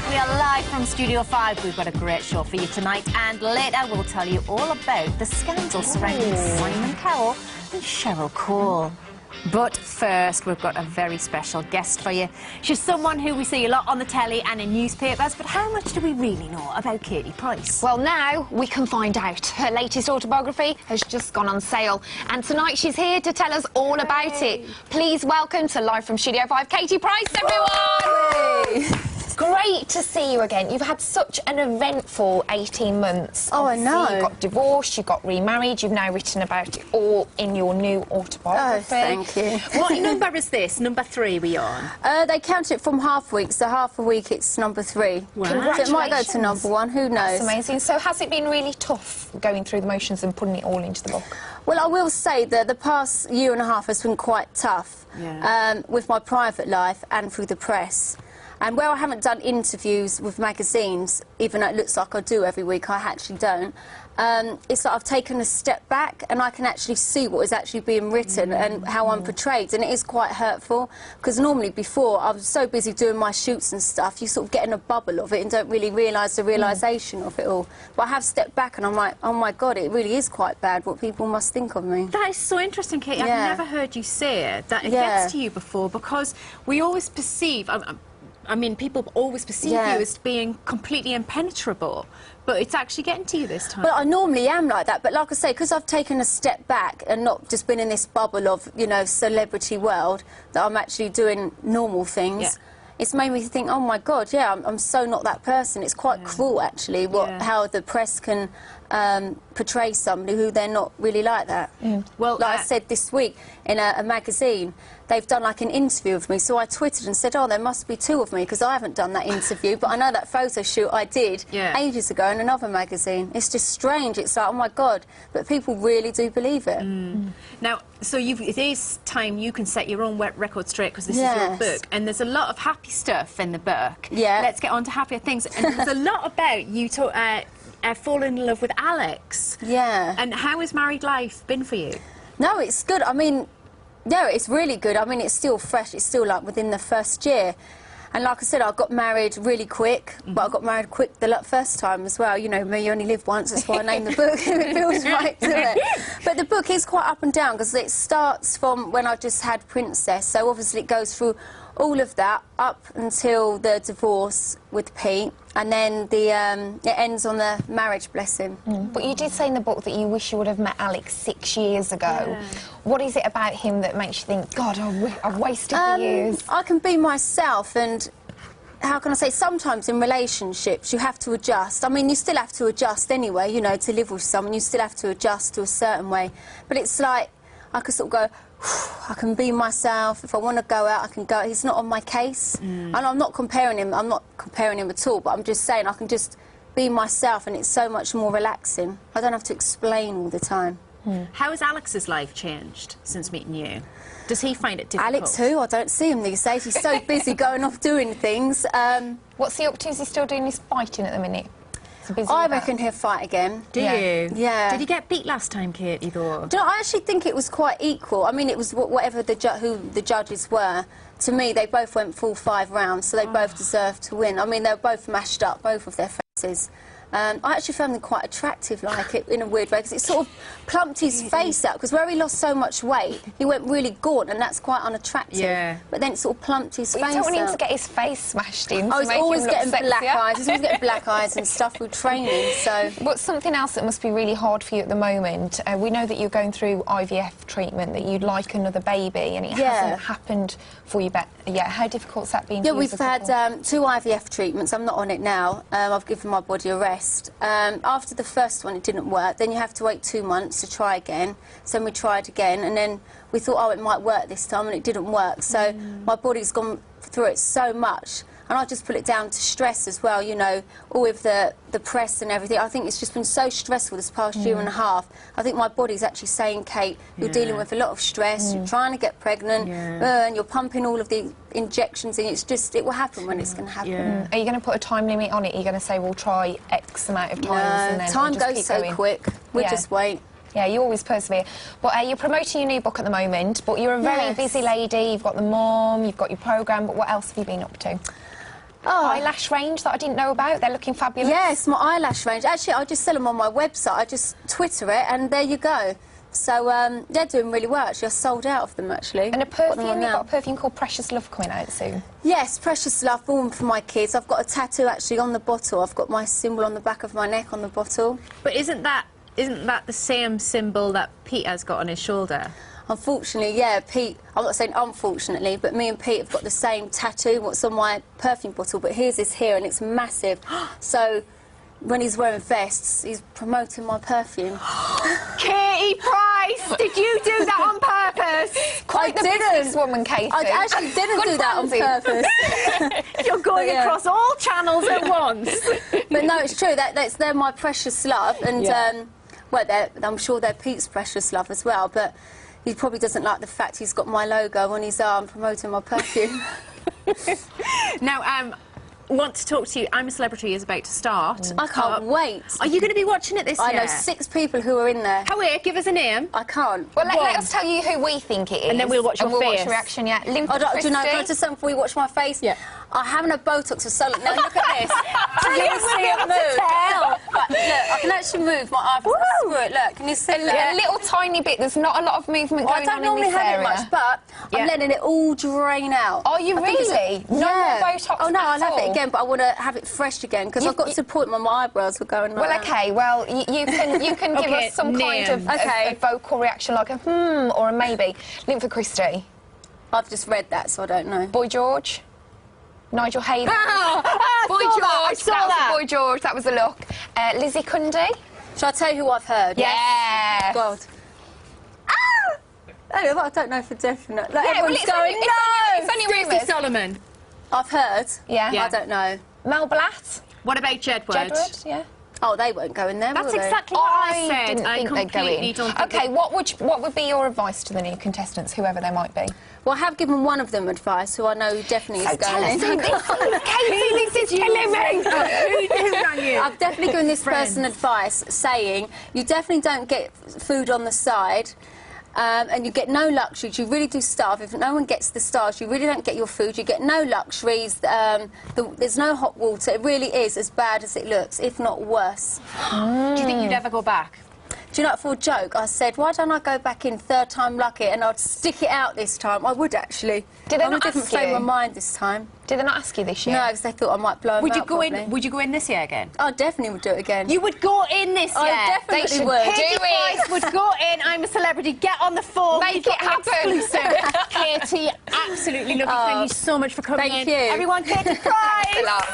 back. We are live from Studio 5. We've got a great show for you tonight, and later we'll tell you all about the scandal surrounding Simon Cowell and Cheryl Cole. But first, we've got a very special guest for you. She's someone who we see a lot on the telly and in newspapers, but how much do we really know about Katie Price? Well, now we can find out. Her latest autobiography has just gone on sale, and tonight she's here to tell us all about it. Please welcome to Live from Studio 5, Katie Price, everyone! Great to see you again. You've had such an eventful 18 months. Oh, I know. You got divorced, you got remarried, you've now written about it all in your new autobiography. Oh, thank you. What number is this? Number 3 we on? They count it from half week, so half a week it's number 3. Wow. So it might go to number 1, who knows? That's amazing. So has it been really tough going through the motions and putting it all into the book? Well, I will say that the past year and a half has been quite tough with my private life and through the press. And where I haven't done interviews with magazines, even though it looks like I do every week, I actually don't. It's like I've taken a step back and I can actually see what is actually being written and how I'm portrayed, and it is quite hurtful, because normally before I was so busy doing my shoots and stuff, you sort of get in a bubble of it and don't really realise the realisation of it all. But I have stepped back and I'm like, oh my God, it really is quite bad what people must think of me. That is so interesting, Katie. I've never heard you say it, that it gets to you before, because we always perceive... I mean, people always perceive you as being completely impenetrable, but it's actually getting to you this time. Well, I normally am like that, but like I say, because I've taken a step back and not just been in this bubble of, you know, celebrity world, that I'm actually doing normal things, it's made me think, oh my God, I'm so not that person. It's quite cruel, actually, how the press can portray somebody who they're not really like that. Well, like I said this week in a magazine, they've done like an interview of me, so I twittered and said, oh, there must be 2 of me, because I haven't done that interview, but I know that photo shoot I did ages ago in another magazine. It's just strange. It's like, oh my God, but people really do believe it. Now, so it is time you can set your own record straight, because this is your book, and there's a lot of happy stuff in the book. Let's get on to happier things. And there's a lot about you falling in love with Alex. And how has married life been for you? No, it's good. I mean, yeah, it's really good. I mean, it's still fresh. It's still like within the first year. And like I said, I got married really quick, but I got married quick the first time as well. You know, me, you only live once, that's why I named the book. It feels right, doesn't it? But the book is quite up and down, because it starts from when I just had Princess, so obviously it goes through all of that up until the divorce with Pete, and then it ends on the marriage blessing. But you did say in the book that you wish you would have met Alex 6 years ago. What is it about him that makes you think, God, I've wasted the years? I can be myself, and how can I say, sometimes in relationships you have to adjust. I mean, you still have to adjust anyway, you know, to live with someone, you still have to adjust to a certain way. But it's like, I could sort of go, I can be myself. If I want to go out, I can go. He's not on my case. And I'm not comparing him. I'm not comparing him at all, but I'm just saying I can just be myself, and it's so much more relaxing. I don't have to explain all the time. How has Alex's life changed since meeting you? Does he find it difficult? Alex who? I don't see him these days. He's so busy going off doing things. What's he up to? Is he still doing his fighting at the minute? I reckon he'll fight again. Do you? Yeah. Did he get beat last time, Katie, though? Do you know, I actually think it was quite equal. I mean, it was whatever who the judges were. To me, they both went full 5 rounds, so they both deserved to win. I mean, they were both mashed up, both of their faces. I actually found them quite attractive, like it, in a weird way, because it sort of plumped his face out, because where he lost so much weight, he went really gaunt, and that's quite unattractive. But then it sort of plumped his face out. You don't want him to get his face smashed in. Oh, he's always getting black eyes. He's always getting black eyes and stuff with training, so... But something else that must be really hard for you at the moment, we know that you're going through IVF treatment, that you'd like another baby, and it hasn't happened for you yet. How difficult's that been for you? Yeah, we've had 2 IVF treatments. I'm not on it now. I've given my body a rest. After the first one, it didn't work. Then you have to wait 2 months to try again. So then we tried again, and then we thought, oh, it might work this time, and it didn't work. So my body's gone through it so much. And I just put it down to stress as well, you know, all with the press and everything. I think it's just been so stressful this past year and a half. I think my body's actually saying, Kate, you're dealing with a lot of stress, you're trying to get pregnant, and you're pumping all of the injections, and it's just, it will happen when it's going to happen. Are you going to put a time limit on it? Are you going to say, we'll try X amount of times and then time just goes keep so going? quick. We'll just wait. Yeah, you always persevere. But you're promoting your new book at the moment, but you're a very busy lady. You've got the mom, you've got your programme, but what else have you been up to? eyelash range that I didn't know about. They're looking fabulous. Yes, my eyelash range. Actually, I just sell them on my website. I just Twitter it, and there you go. So they're doing really well. Actually, I sold out of them, actually. And a Got them perfume, on you've now. got a perfume called Precious Love coming out soon. Yes, Precious Love, born for my kids. I've got a tattoo, actually, on the bottle. I've got my symbol on the back of my neck on the bottle. But isn't that the same symbol that Pete has got on his shoulder? Unfortunately, yeah, Pete, I'm not saying unfortunately, but me and Pete have got the same tattoo, what's on my perfume bottle, but his is here and it's massive. So when he's wearing vests, he's promoting my perfume. Katie Price, did you do that on purpose? Quite the businesswoman, Katie. I actually didn't do that on purpose. You're going But, yeah. across all channels at once. But no, it's true, they're my precious love, and well, I'm sure they're Pete's precious love as well, but he probably doesn't like the fact he's got my logo on his arm promoting my perfume. Now, want to talk to you. I'm a Celebrity is about to start. I can't wait. Are you going to be watching it this year? I know 6 people who are in there. Oh, wait, give us a name. I can't. Well, let us tell you who we think it is. And then we'll watch your and we'll face. watch your reaction, yeah. Lymph Do you know, can I Christie. just say before you watch my face? Yeah. I haven't had Botox for so long. Now look at this. Can you Brilliant, see we'll be it able to move? tell. Right, look, I can actually move my eyebrows. Screw it, look. Can you see A that? little tiny bit. There's not a lot of movement Well, going I don't on normally in this have area. it much, but Yeah. I'm letting it all drain out. Are you I think it's- really? No more Botox Oh, no, at I'll have it all? again, but I want to have it fresh again, because I've got to the point where my eyebrows were going like Well, that. okay. Well, you can give Okay, us some kind of, name. Okay. a vocal reaction, like a or a maybe. Lymph Christie, I've just read that, so I don't know. Boy George, Nigel Hayden. Boy saw George. that, I saw was that. a Boy George. That was a look. Lizzie Cundy. Shall I tell you who I've heard? Yes. God. I don't know for definite. Like, Yeah, well, everyone's it's going, only, no! it's only Stacey rumours. Solomon. I've heard. Yeah. Yeah. I don't know. Mel Blatt. What about Jedward? Jedward. Yeah. Oh, they won't go in there, That's will they? exactly what I said. didn't I think they'd go completely in. don't think Okay, what would be your advice to the new contestants, whoever they might be? Well, I have given one of them advice, who I know definitely is Tell going us in. who this is. Katie, this is killing me. Who rang you? I've definitely given this person advice, saying you definitely don't get food on the side, and you get no luxuries. You really do starve. If no one gets the stars, you really don't get your food. You get no luxuries. There's no hot water. It really is as bad as it looks, if not worse. Do you think you'd ever go back? Do you know, for a joke, I said, why don't I go back in third time lucky and I'd stick it out this time? I would, actually. Did they I'm in a not different ask frame you? of mind this time. Did they not ask you this year? No, because they thought I might blow 'em Would you out go probably. in? Would you go in this year again? I definitely would do it again. You would go in this year. I definitely should would. do Katie it. Price would go in. I'm a Celebrity. Get on the phone. Make You've got it happen. an exclusive. Katie, absolutely lovely. Thank you so much for coming Thank in. you. Everyone, Katie Price. Thanks a lot.